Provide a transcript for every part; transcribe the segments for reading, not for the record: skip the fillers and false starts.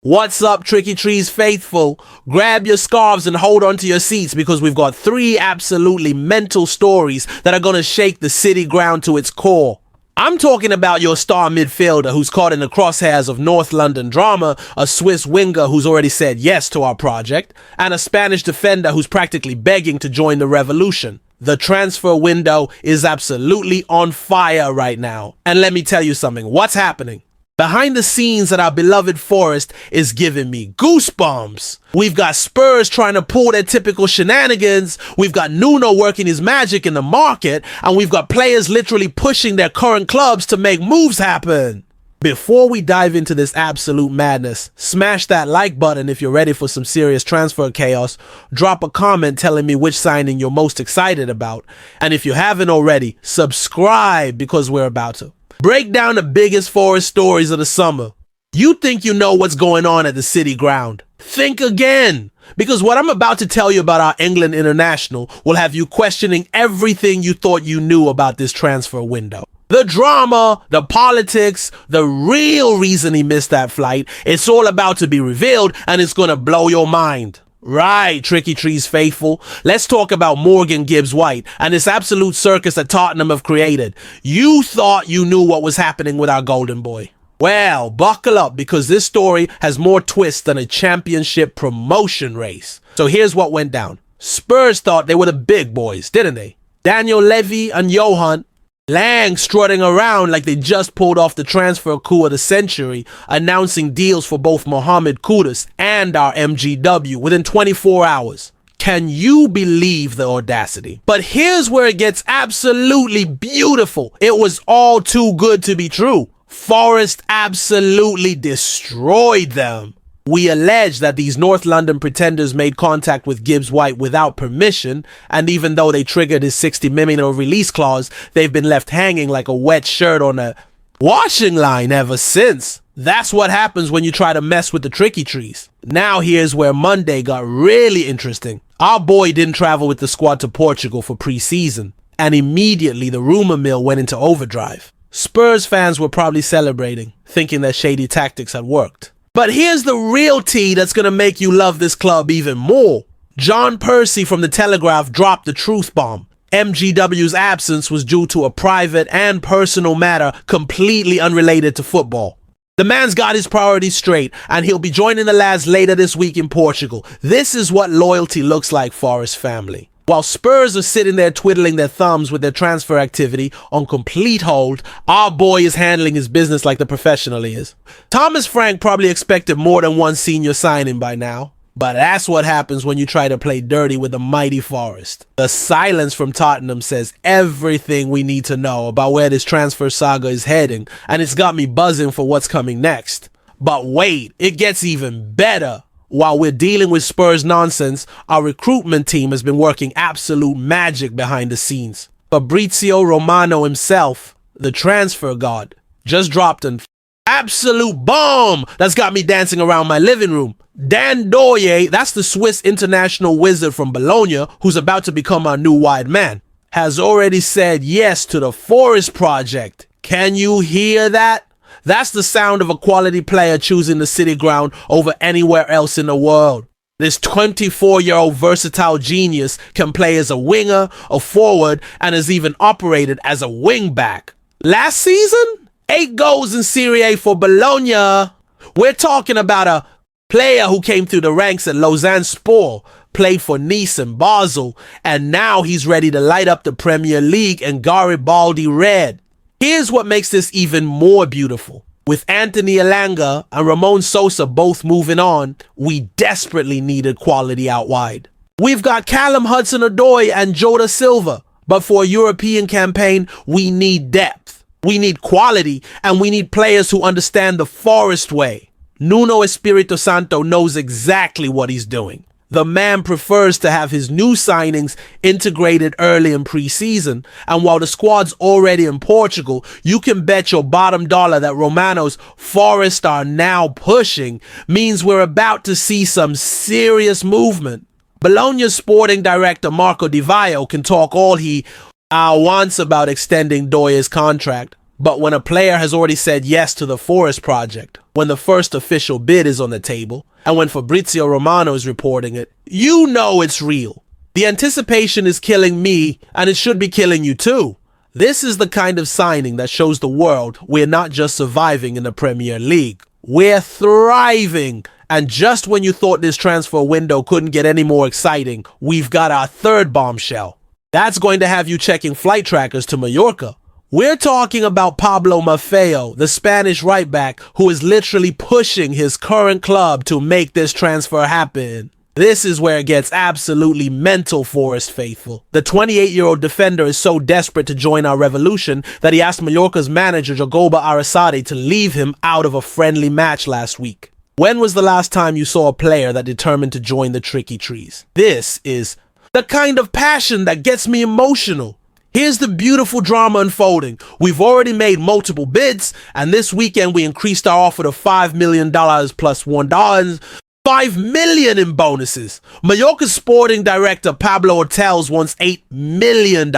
What's up, Tricky Trees faithful? Grab your scarves and hold on to your seats because we've got 3 absolutely mental stories that are going to shake the city ground to its core. I'm talking about your star midfielder who's caught in the crosshairs of North London drama, a Swiss winger who's already said yes to our project, and a Spanish defender who's practically begging to join the revolution. The transfer window is absolutely on fire right now. And let me tell you something, what's happening? Behind the scenes at our beloved Forest is giving me goosebumps. We've got Spurs trying to pull their typical shenanigans, we've got Nuno working his magic in the market, and we've got players literally pushing their current clubs to make moves happen. Before we dive into this absolute madness, smash that like button if you're ready for some serious transfer chaos, drop a comment telling me which signing you're most excited about, and if you haven't already, subscribe because we're about to break down the biggest Forest stories of the summer. You think you know what's going on at the city ground? Think again, because what I'm about to tell you about our England international will have you questioning everything you thought you knew about this transfer window. The drama, the politics, the real reason he missed that flight, it's all about to be revealed and it's gonna blow your mind. Right, Tricky Trees faithful, let's talk about Morgan Gibbs-White and this absolute circus that Tottenham have created. You thought you knew what was happening with our golden boy. Well, buckle up because this story has more twists than a championship promotion race. So here's what went down. Spurs thought they were the big boys, didn't they? Daniel Levy and Johan Lang strutting around like they just pulled off the transfer coup of the century, announcing deals for both Mohamed Kudus and our MGW within 24 hours. Can you believe the audacity? But here's where it gets absolutely beautiful. It was all too good to be true. Forest absolutely destroyed them. We allege that these North London pretenders made contact with Gibbs-White without permission, and even though they triggered his 60 million release clause, they've been left hanging like a wet shirt on a washing line ever since. That's what happens when you try to mess with the Tricky Trees. Now here's where Monday got really interesting. Our boy didn't travel with the squad to Portugal for pre-season, and immediately the rumor mill went into overdrive. Spurs fans were probably celebrating, thinking their shady tactics had worked. But here's the real tea that's going to make you love this club even more. John Percy from The Telegraph dropped the truth bomb. MGW's absence was due to a private and personal matter completely unrelated to football. The man's got his priorities straight and he'll be joining the lads later this week in Portugal. This is what loyalty looks like, Forest family. While Spurs are sitting there twiddling their thumbs with their transfer activity on complete hold, our boy is handling his business like the professional he is. Thomas Frank probably expected more than one senior signing by now, but that's what happens when you try to play dirty with the mighty Forest. The silence from Tottenham says everything we need to know about where this transfer saga is heading, and it's got me buzzing for what's coming next. But wait, it gets even better. While we're dealing with Spurs nonsense, our recruitment team has been working absolute magic behind the scenes. Fabrizio Romano himself, the transfer god, just dropped an absolute bomb that's got me dancing around my living room. Dan Doye, that's the Swiss international wizard from Bologna who's about to become our new wide man, has already said yes to the Forest project. Can you hear that? That's the sound of a quality player choosing the city ground over anywhere else in the world. This 24-year-old versatile genius can play as a winger, a forward, and has even operated as a wing-back. Last season, 8 goals in Serie A for Bologna. We're talking about a player who came through the ranks at Lausanne Sport, played for Nice and Basel, and now he's ready to light up the Premier League in Garibaldi red. Here's what makes this even more beautiful. With Anthony Elanga and Ramon Sosa both moving on, we desperately needed quality out wide. We've got Callum Hudson-Odoi and Jota Silva, but for a European campaign, we need depth. We need quality, and we need players who understand the Forest way. Nuno Espirito Santo knows exactly what he's doing. The man prefers to have his new signings integrated early in pre-season, and while the squad's already in Portugal, you can bet your bottom dollar that Romano's Forest are now pushing means we're about to see some serious movement. Bologna's sporting director Marco Di Vaio can talk all he wants about extending Doye's contract, But when a player has already said yes to the Forest project, when the first official bid is on the table, and when Fabrizio Romano is reporting it, you know it's real. The anticipation is killing me, and it should be killing you too. This is the kind of signing that shows the world we're not just surviving in the Premier League. We're thriving. And just when you thought this transfer window couldn't get any more exciting, we've got our third bombshell. That's going to have you checking flight trackers to Mallorca. We're talking about Pablo Maffeo, the Spanish right back, who is literally pushing his current club to make this transfer happen. This is where it gets absolutely mental, Forest faithful. The 28-year-old defender is so desperate to join our revolution that he asked Mallorca's manager Jagoba Arrasate to leave him out of a friendly match last week. When was the last time you saw a player that determined to join the Tricky Trees? This is the kind of passion that gets me emotional. Here's the beautiful drama unfolding. We've already made multiple bids, and this weekend we increased our offer to $5 million plus $1, $5 million in bonuses. Mallorca's sporting director Pablo Hotels wants $8 million.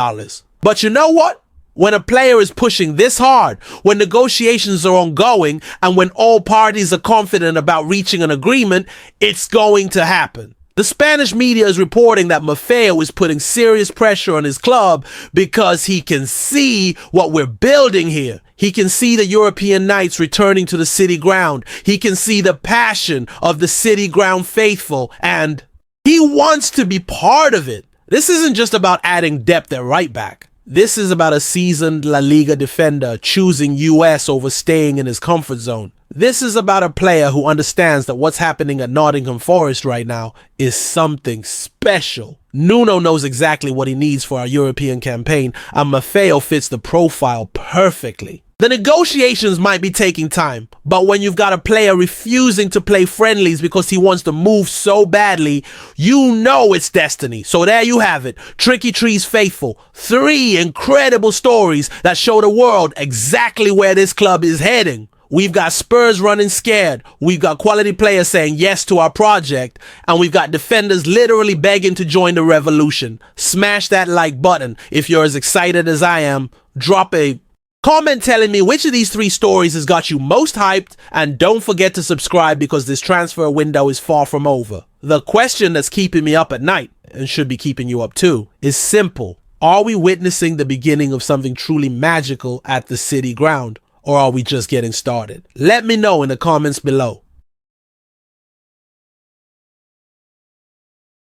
But you know what? When a player is pushing this hard, when negotiations are ongoing, and when all parties are confident about reaching an agreement, it's going to happen. The Spanish media is reporting that Maffeo is putting serious pressure on his club because he can see what we're building here. He can see the European Knights returning to the City Ground. He can see the passion of the City Ground faithful, and he wants to be part of it. This isn't just about adding depth at right back. This is about a seasoned La Liga defender choosing US over staying in his comfort zone. This is about a player who understands that what's happening at Nottingham Forest right now is something special. Nuno knows exactly what he needs for our European campaign, and Maffeo fits the profile perfectly. The negotiations might be taking time, but when you've got a player refusing to play friendlies because he wants to move so badly, you know it's destiny. So there you have it. Tricky Trees faithful. 3 incredible stories that show the world exactly where this club is heading. We've got Spurs running scared. We've got quality players saying yes to our project. And we've got defenders literally begging to join the revolution. Smash that like button if you're as excited as I am. Drop a comment telling me which of these 3 stories has got you most hyped, and don't forget to subscribe because this transfer window is far from over. The question that's keeping me up at night, and should be keeping you up too, is simple. Are we witnessing the beginning of something truly magical at the City Ground, or are we just getting started? Let me know in the comments below.